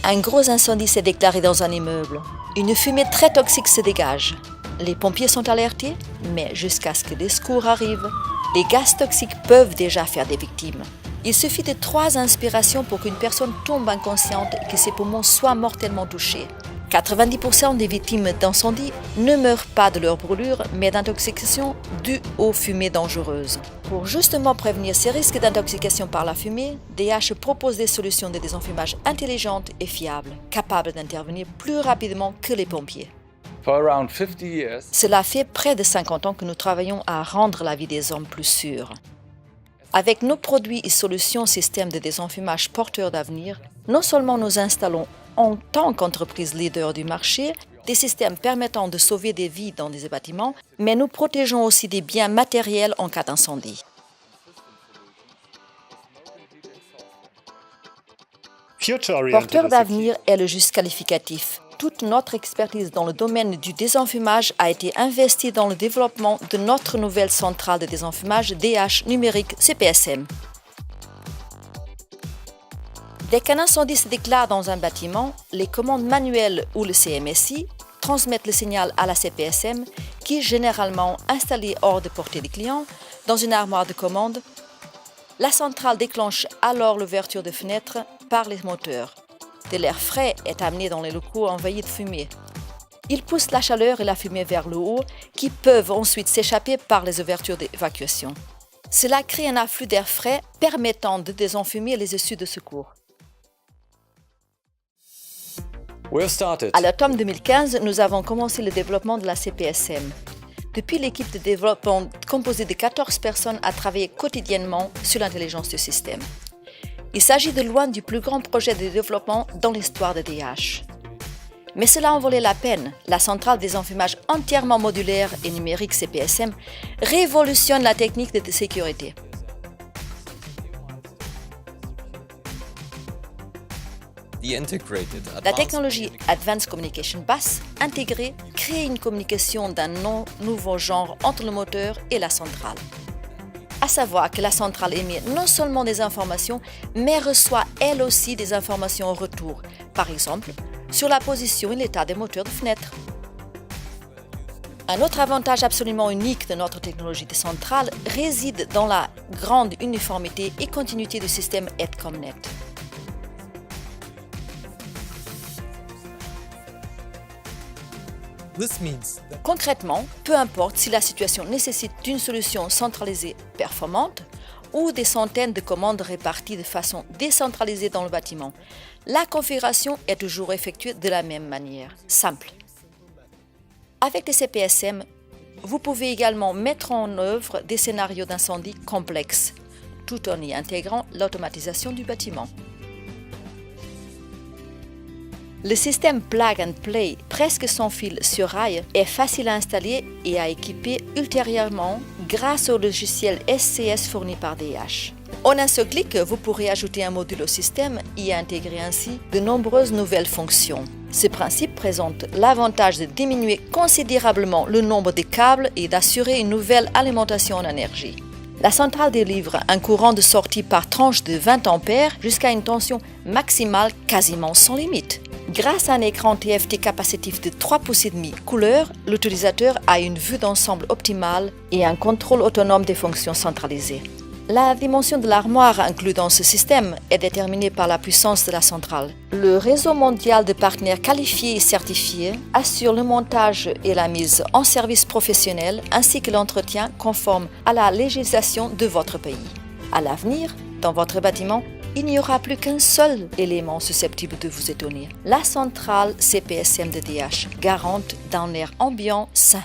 Un gros incendie s'est déclaré dans un immeuble. Une fumée très toxique se dégage. Les pompiers sont alertés, mais jusqu'à ce que les secours arrivent, les gaz toxiques peuvent déjà faire des victimes. Il suffit de 3 inspirations pour qu'une personne tombe inconsciente et que ses poumons soient mortellement touchés. 90% des victimes d'incendie ne meurent pas de leur brûlure, mais d'intoxication due aux fumées dangereuses. Pour justement prévenir ces risques d'intoxication par la fumée, DH propose des solutions de désenfumage intelligentes et fiables, capables d'intervenir plus rapidement que les pompiers. Cela fait près de 50 ans que nous travaillons à rendre la vie des hommes plus sûre. Avec nos produits et solutions systèmes de désenfumage porteurs d'avenir, non seulement nous installons en tant qu'entreprise leader du marché des systèmes permettant de sauver des vies dans des bâtiments, mais nous protégeons aussi des biens matériels en cas d'incendie. Porteur d'avenir est le juste qualificatif. Toute notre expertise dans le domaine du désenfumage a été investie dans le développement de notre nouvelle centrale de désenfumage DH numérique CPSM. Dès qu'un incendie se déclare dans un bâtiment, les commandes manuelles ou le CMSI transmettent le signal à la CPSM qui, généralement installée hors de portée des clients, dans une armoire de commande. La centrale déclenche alors l'ouverture de fenêtres par les moteurs. De l'air frais est amené dans les locaux envahis de fumée. Il pousse la chaleur et la fumée vers le haut qui peuvent ensuite s'échapper par les ouvertures d'évacuation. Cela crée un afflux d'air frais permettant de désenfumer les issues de secours. À l'automne 2015, nous avons commencé le développement de la CPSM. Depuis, l'équipe de développement composée de 14 personnes a travaillé quotidiennement sur l'intelligence du système. Il s'agit de loin du plus grand projet de développement dans l'histoire de DH. Mais cela en valait la peine. La centrale de désenfumage entièrement modulaire et numérique CPSM révolutionne la technique de sécurité. La technologie Advanced Communication Bus intégrée crée une communication d'un nouveau genre entre le moteur et la centrale. À savoir que la centrale émet non seulement des informations, mais reçoit elle aussi des informations en retour, par exemple sur la position et l'état des moteurs de fenêtres. Un autre avantage absolument unique de notre technologie de centrale réside dans la grande uniformité et continuité du système EdComNet. Concrètement, peu importe si la situation nécessite une solution centralisée performante ou des centaines de commandes réparties de façon décentralisée dans le bâtiment, la configuration est toujours effectuée de la même manière, simple. Avec des CPSM, vous pouvez également mettre en œuvre des scénarios d'incendie complexes, tout en y intégrant l'automatisation du bâtiment. Le système Plug and Play, presque sans fil sur rail, est facile à installer et à équiper ultérieurement grâce au logiciel SCS fourni par DH. En un seul clic, vous pourrez ajouter un module au système et intégrer ainsi de nombreuses nouvelles fonctions. Ce principe présente l'avantage de diminuer considérablement le nombre de câbles et d'assurer une nouvelle alimentation en énergie. La centrale délivre un courant de sortie par tranche de 20 A jusqu'à une tension maximale quasiment sans limite. Grâce à un écran TFT capacitif de 3,5 pouces couleur, l'utilisateur a une vue d'ensemble optimale et un contrôle autonome des fonctions centralisées. La dimension de l'armoire inclue dans ce système est déterminée par la puissance de la centrale. Le réseau mondial de partenaires qualifiés et certifiés assure le montage et la mise en service professionnel ainsi que l'entretien conforme à la législation de votre pays. À l'avenir, dans votre bâtiment, il n'y aura plus qu'un seul élément susceptible de vous étonner, la centrale CPSM de DH, garante d'un air ambiant sain.